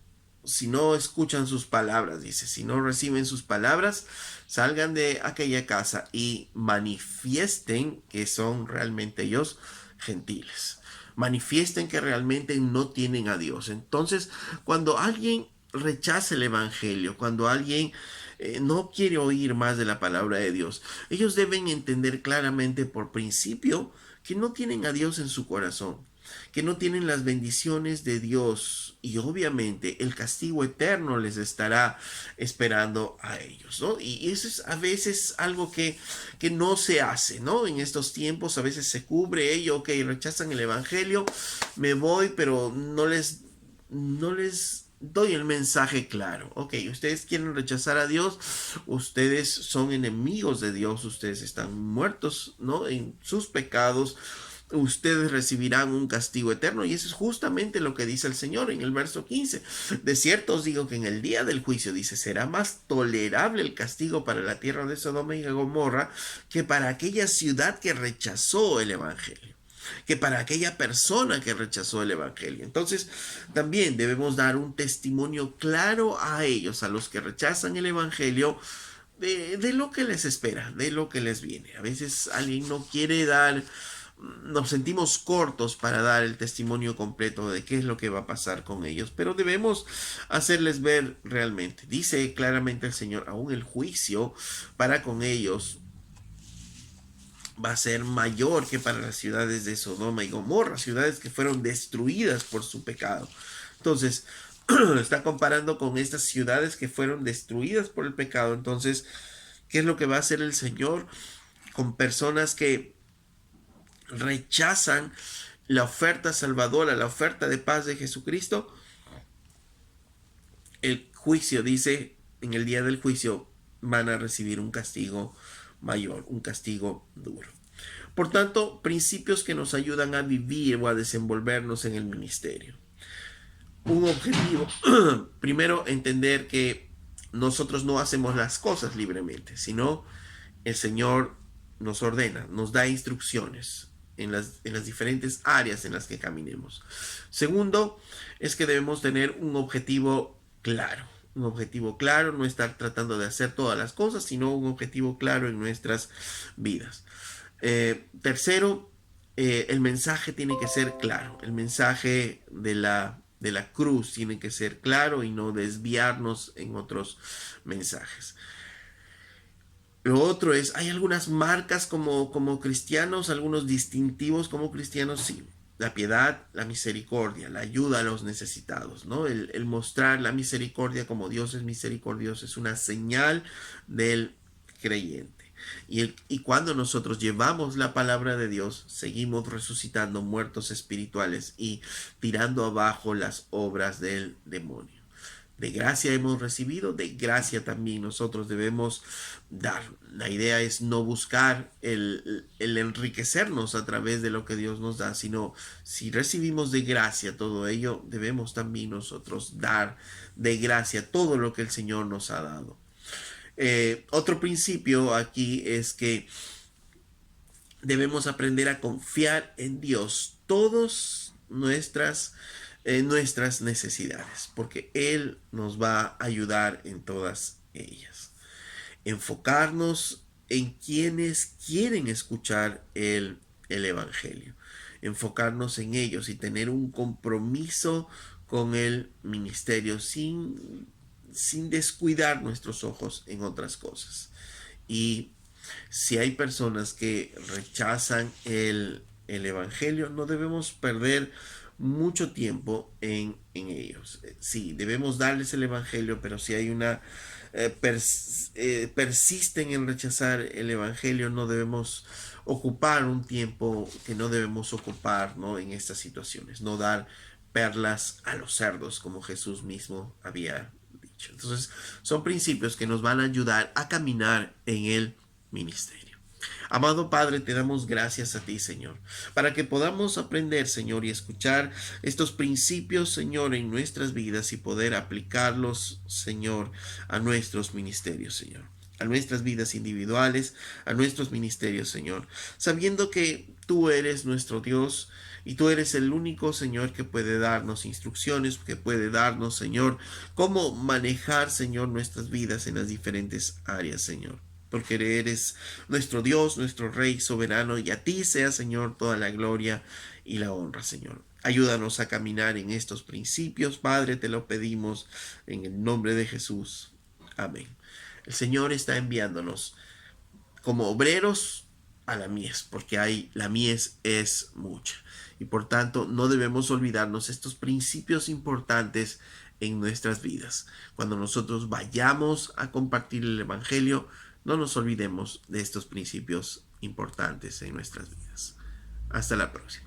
escuchan sus palabras, dice, si no reciben sus palabras, salgan de aquella casa y manifiesten que son realmente ellos gentiles. Manifiesten que realmente no tienen a Dios. Entonces, cuando alguien rechaza el evangelio, cuando alguien no quiere oír más de la palabra de Dios, ellos deben entender claramente por principio que no tienen a Dios en su corazón, que no tienen las bendiciones de Dios y obviamente el castigo eterno les estará esperando a ellos, ¿no? Y eso es a veces algo que no se hace, ¿no? En estos tiempos a veces se cubre ello, ok, rechazan el evangelio, me voy, pero no les doy el mensaje claro. Ok, ustedes quieren rechazar a Dios, ustedes son enemigos de Dios, ustedes están muertos, ¿no? En sus pecados, ustedes recibirán un castigo eterno. Y eso es justamente lo que dice el Señor en el verso 15. De cierto os digo que en el día del juicio, dice, será más tolerable el castigo para la tierra de Sodoma y Gomorra que para aquella ciudad que rechazó el evangelio, que para aquella persona que rechazó el evangelio. Entonces, también debemos dar un testimonio claro a ellos, a los que rechazan el evangelio, de lo que les espera, de lo que les viene. A veces alguien no quiere dar, nos sentimos cortos para dar el testimonio completo de qué es lo que va a pasar con ellos, pero debemos hacerles ver realmente. Dice claramente el Señor, aún el juicio para con ellos va a ser mayor que para las ciudades de Sodoma y Gomorra, ciudades que fueron destruidas por su pecado. Entonces, lo está comparando con estas ciudades que fueron destruidas por el pecado. Entonces, ¿qué es lo que va a hacer el Señor con personas que rechazan la oferta salvadora, la oferta de paz de Jesucristo? El juicio, dice, en el día del juicio van a recibir un castigo mayor, un castigo duro. Por tanto, principios que nos ayudan a vivir o a desenvolvernos en el ministerio. Un objetivo, primero, entender que nosotros no hacemos las cosas libremente, sino el Señor nos ordena, nos da instrucciones en las diferentes áreas en las que caminemos. Segundo, es que debemos tener un objetivo claro. Un objetivo claro, no estar tratando de hacer todas las cosas, sino un objetivo claro en nuestras vidas. Tercero, el mensaje tiene que ser claro. El mensaje de la cruz tiene que ser claro y no desviarnos en otros mensajes. Lo otro es, hay algunas marcas como cristianos, algunos distintivos como cristianos, sí. La piedad, la misericordia, la ayuda a los necesitados, ¿no? El mostrar la misericordia como Dios es misericordioso es una señal del creyente. Y cuando nosotros llevamos la palabra de Dios, seguimos resucitando muertos espirituales y tirando abajo las obras del demonio. De gracia hemos recibido, de gracia también nosotros debemos dar. La idea es no buscar el enriquecernos a través de lo que Dios nos da, sino si recibimos de gracia todo ello, debemos también nosotros dar de gracia todo lo que el Señor nos ha dado. Otro principio aquí es que debemos aprender a confiar en Dios todas nuestras necesidades, porque Él nos va a ayudar en todas ellas. Enfocarnos en quienes quieren escuchar el Evangelio. Enfocarnos en ellos y tener un compromiso con el ministerio sin descuidar nuestros ojos en otras cosas. Y si hay personas que rechazan el Evangelio, no debemos perder mucho tiempo en ellos. Sí, debemos darles el Evangelio, pero si hay una persisten en rechazar el Evangelio, no debemos ocupar un tiempo que no debemos ocupar, ¿no?, en estas situaciones, no dar perlas a los cerdos, como Jesús mismo había dicho. Entonces, son principios que nos van a ayudar a caminar en el ministerio. Amado Padre, te damos gracias a ti, Señor, para que podamos aprender, Señor, y escuchar estos principios, Señor, en nuestras vidas y poder aplicarlos, Señor, a nuestros ministerios, Señor, a nuestras vidas individuales, a nuestros ministerios, Señor, sabiendo que tú eres nuestro Dios y tú eres el único, Señor, que puede darnos instrucciones, que puede darnos, Señor, cómo manejar, Señor, nuestras vidas en las diferentes áreas, Señor. Porque eres nuestro Dios, nuestro Rey soberano, y a ti sea, Señor, toda la gloria y la honra, Señor. Ayúdanos a caminar en estos principios, Padre, te lo pedimos en el nombre de Jesús. Amén. El Señor está enviándonos como obreros a la mies, porque la mies es mucha. Y por tanto, no debemos olvidarnos estos principios importantes en nuestras vidas. Cuando nosotros vayamos a compartir el Evangelio, no nos olvidemos de estos principios importantes en nuestras vidas. Hasta la próxima.